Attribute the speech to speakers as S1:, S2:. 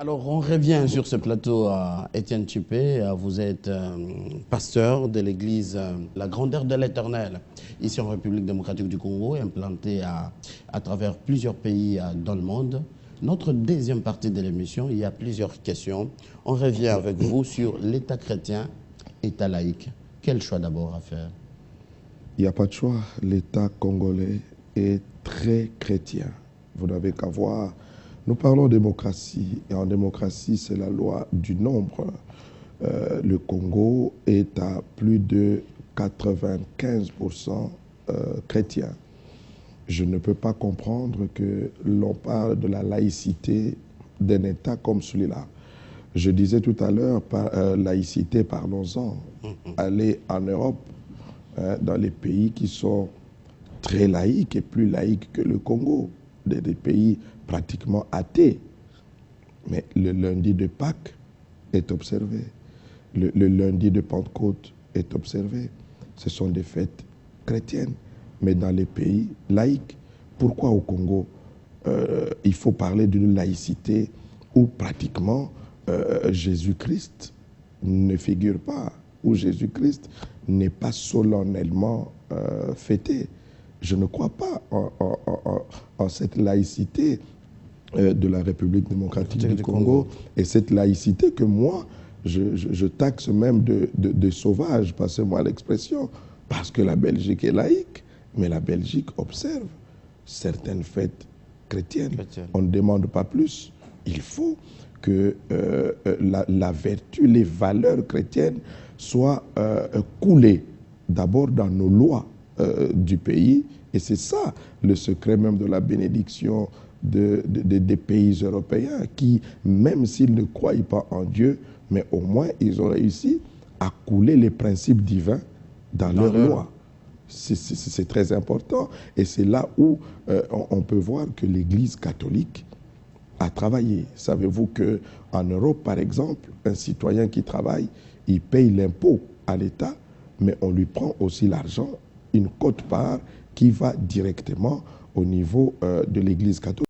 S1: Alors, on revient sur ce plateau à Étienne Tchipé. Vous êtes pasteur de l'église La Grandeur de l'Éternel, ici en République démocratique du Congo, implantée à travers plusieurs pays dans le monde. Notre deuxième partie de l'émission, il y a plusieurs questions. On revient avec vous sur l'État chrétien, État laïque. Quel choix d'abord à faire?
S2: Il n'y a pas de choix. L'État congolais est très chrétien. Vous n'avez qu'à voir. Nous parlons démocratie, et en démocratie, c'est la loi du nombre. Le Congo est à plus de 95% chrétien. Je ne peux pas comprendre que l'on parle de la laïcité d'un État comme celui-là. Je disais tout à l'heure, laïcité, parlons-en. Aller en Europe, dans les pays qui sont très laïques et plus laïques que le Congo, des pays pratiquement athées. Mais le lundi de Pâques est observé. Le lundi de Pentecôte est observé. Ce sont des fêtes chrétiennes, mais dans les pays laïques. Pourquoi au Congo, il faut parler d'une laïcité où pratiquement Jésus-Christ ne figure pas, où Jésus-Christ n'est pas solennellement fêté? Je ne crois pas en cette laïcité de la République démocratique du Congo. Et cette laïcité que moi, je taxe même de sauvage, passez-moi l'expression, parce que la Belgique est laïque, mais la Belgique observe certaines fêtes chrétiennes. On ne demande pas plus. Il faut que la vertu, les valeurs chrétiennes soient coulées d'abord dans nos lois du pays. Et c'est ça le secret même de la bénédiction des pays européens qui, même s'ils ne croient pas en Dieu, mais au moins ils ont réussi à couler les principes divins dans leurs lois. C'est très important. Et c'est là où on peut voir que l'Église catholique a travaillé. Savez-vous qu'en Europe, par exemple, un citoyen qui travaille, il paye l'impôt à l'État, mais on lui prend aussi l'argent, une quote-part qui va directement au niveau de l'Église catholique.